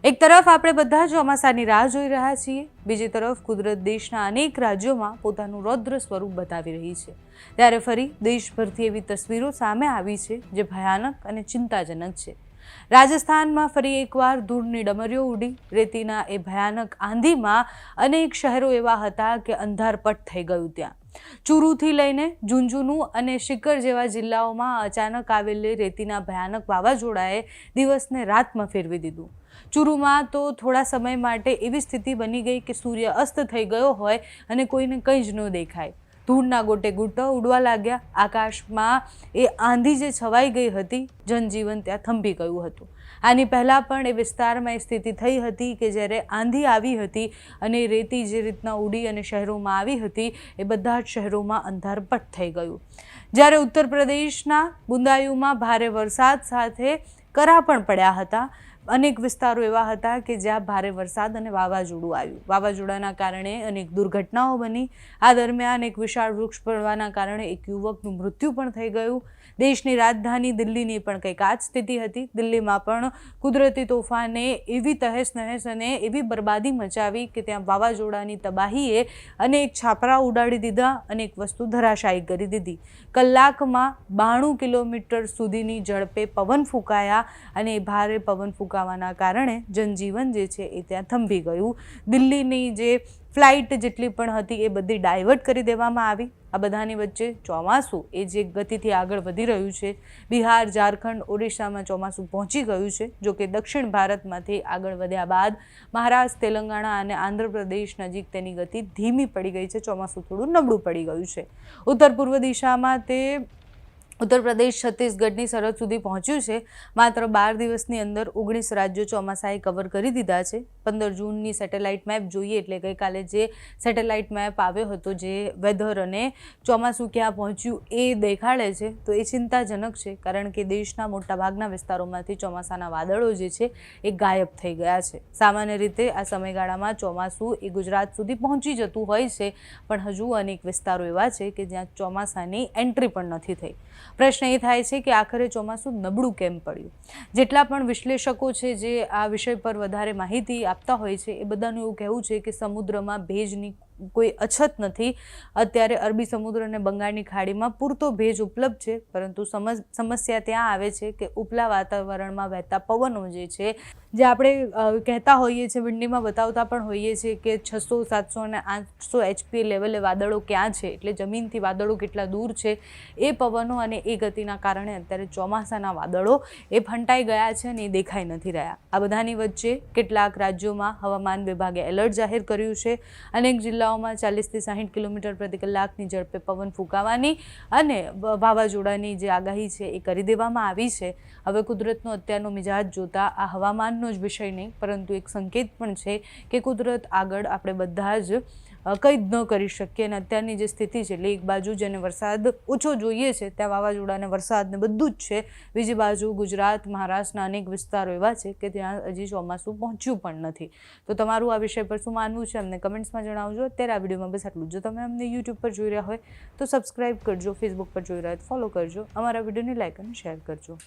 એક તરફ આપણે બધા ચોમાસાની રાહ જોઈ રહ્યા છીએ, બીજી તરફ કુદરત દેશના અનેક રાજ્યોમાં પોતાનું રૌદ્ર સ્વરૂપ બતાવી રહી છે। ત્યારે ફરી દેશભરથી એવી તસવીરો સામે આવી છે જે ભયાનક અને ચિંતાજનક છે। રાજસ્થાનમાં ફરી એકવાર ધૂળની ડમરીઓ ઉડી। રેતીના એ ભયાનક આંધીમાં અનેક શહેરો એવા હતા કે અંધારપટ થઈ ગયું। ત્યાં ચૂરુથી લઈને ઝુંઝુનુ અને સિકર જેવા જિલ્લાઓમાં અચાનક આવેલી રેતીના ભયાનક વાવાઝોડાએ દિવસને રાતમાં ફેરવી દીધું। ચૂરુમાં તો થોડા સમય માટે એવી સ્થિતિ બની ગઈ કે સૂર્ય અસ્ત થઈ ગયો હોય અને કોઈને કંઈ જ ન દેખાય। ધૂળના ગોટે ગૂંટા ઉડવા લાગ્યા। આકાશમાં એ આંધી જે છવાઈ ગઈ હતી, જનજીવન ત્યાં થંભી ગયું હતું। આની પહેલાં પણ એ વિસ્તારમાં એ સ્થિતિ થઈ હતી કે જ્યારે આંધી આવી હતી અને રેતી જે રીતના ઉડી અને શહેરોમાં આવી હતી, એ બધા જ શહેરોમાં અંધારપટ થઈ ગયું। જ્યારે ઉત્તર પ્રદેશના બુંદાયુમાં ભારે વરસાદ સાથે કરા પણ પડ્યા હતા। અનેક વિસ્તારો એવા હતા કે જ્યાં ભારે વરસાદ અને વાવાઝોડું આવ્યું। વાવાઝોડાના કારણે અનેક દુર્ઘટનાઓ બની। આ દરમિયાન એક વિશાળ વૃક્ષ પડવાના કારણે એક યુવકનું મૃત્યુ પણ થઈ ગયું। દેશની રાજધાની દિલ્હીની પણ કંઈક આ જ સ્થિતિ હતી। દિલ્હીમાં પણ કુદરતી તોફાને એવી તહેસ નહેસ અને એવી બરબાદી મચાવી કે ત્યાં વાવાઝોડાની તબાહીએ અનેક છાપરા ઉડાડી દીધા, અનેક વસ્તુ ધરાશાયી કરી દીધી। કલાકમાં 92 કિલોમીટર સુધીની ઝડપે પવન ફૂંકાયા અને ભારે પવન ફૂંકાવાના કારણે જનજીવન જે છે એ ત્યાં થંભી ગયું। દિલ્હીની જે ફ્લાઇટ જેટલી પણ હતી એ બધી ડાયવર્ટ કરી દેવામાં આવી। આ બધાની વચ્ચે ચોમાસું એ જે ગતિથી આગળ વધી રહ્યું છે, બિહાર, ઝારખંડ, ઓડિશામાં ચોમાસું પહોંચી ગયું છે। જો કે દક્ષિણ ભારતમાંથી આગળ વધ્યા બાદ મહારાષ્ટ્ર, તેલંગાણા અને આંધ્રપ્રદેશ નજીક તેની ગતિ ધીમી પડી ગઈ છે। ચોમાસું થોડું નબળું પડી ગયું છે। ઉત્તર પૂર્વ દિશામાં તે ઉત્તર પ્રદેશ છત્તીસગઢની સરહદ સુધી પહોંચ્યું છે। માત્ર 12 દિવસની અંદર 19 રાજ્યો ચોમાસાએ કવર કરી દીધા છે। 15 જૂનની સેટેલાઇટ મેપ જોઈએ એટલે ગઈકાલે જે સેટેલાઇટ મેપ આવ્યો હતો, જે વેધર અને ચોમાસું ક્યાં પહોંચ્યું એ દેખાડે છે, તો એ ચિંતાજનક છે, કારણ કે દેશના મોટાભાગના વિસ્તારોમાંથી ચોમાસાના વાદળો જે છે એ ગાયબ થઈ ગયા છે। સામાન્ય રીતે આ સમયગાળામાં ચોમાસું એ ગુજરાત સુધી પહોંચી જતું હોય છે, પણ હજુ અનેક વિસ્તારો એવા છે કે જ્યાં ચોમાસાની એન્ટ્રી પણ નથી થઈ। પ્રશ્ન એ થાય છે કે આખરે ચોમાસું નબળું કેમ પડ્યું? જેટલા પણ વિશ્લેષકો છે જે આ વિષય પર વધારે માહિતી આપતા હોય છે, એ બધાનું એવું કહેવું છે કે સમુદ્રમાં ભેજની કોઈ અછત નથી। અત્યારે અરબી સમુદ્ર અને બંગાળની ખાડીમાં પૂરતો ભેજ ઉપલબ્ધ છે, પરંતુ સમસ્યા ત્યાં આવે છે કે ઉપલા વાતાવરણમાં વહેતા પવનો જે છે, જે આપણે કહેતા હોઈએ છીએ, વિંડીમાં બતાવતા પણ હોઈએ છીએ કે 600, 700 અને 800 HP લેવલે વાદળો ક્યાં છે, એટલે જમીનથી વાદળો કેટલા દૂર છે, એ પવનો અને એ ગતિના કારણે અત્યારે ચોમાસાના વાદળો એ ફંટાઈ ગયા છે અને એ દેખાઈ નથી રહ્યા। આ બધાની વચ્ચે કેટલાક રાજ્યોમાં હવામાન વિભાગે એલર્ટ જાહેર કર્યું છે। અનેક જિલ્લાઓમાં 40 થી 60 કિલોમીટર પ્રતિ કલાકની ઝડપે પવન ફૂંકાવાની અને વાવાઝોડાની જે આગાહી છે એ કરી દેવામાં આવી છે। હવે કુદરતનો અત્યારનો મિજાજ જોતા આ હવામાનનો જ વિષય નહીં, પરંતુ એક સંકેત પણ છે કે કુદરત આગળ આપણે બધા જ કંઈ જ ન કરી શકીએ। અને અત્યારની જે સ્થિતિ છે, એટલે એક બાજુ જેને વરસાદ ઓછો જોઈએ છે ત્યાં વાવાઝોડાને વરસાદને બધું જ છે, બીજી બાજુ ગુજરાત, મહારાષ્ટ્રના અનેક વિસ્તારો એવા છે કે ત્યાં હજી ચોમાસું પહોંચ્યું પણ નથી। તો તમારું આ વિષય પર શું માનવું છે અમને કમેન્ટ્સમાં જણાવજો। અત્યારે આ વિડીયોમાં બસ આટલું જ। જો તમે અમને યુટ્યુબ પર જોઈ રહ્યા હોય તો સબસ્ક્રાઈબ કરજો, ફેસબુક પર જોઈ રહ્યા હોય તો ફોલો કરજો, અમારા વિડીયોને લાઈક અને શેર કરજો।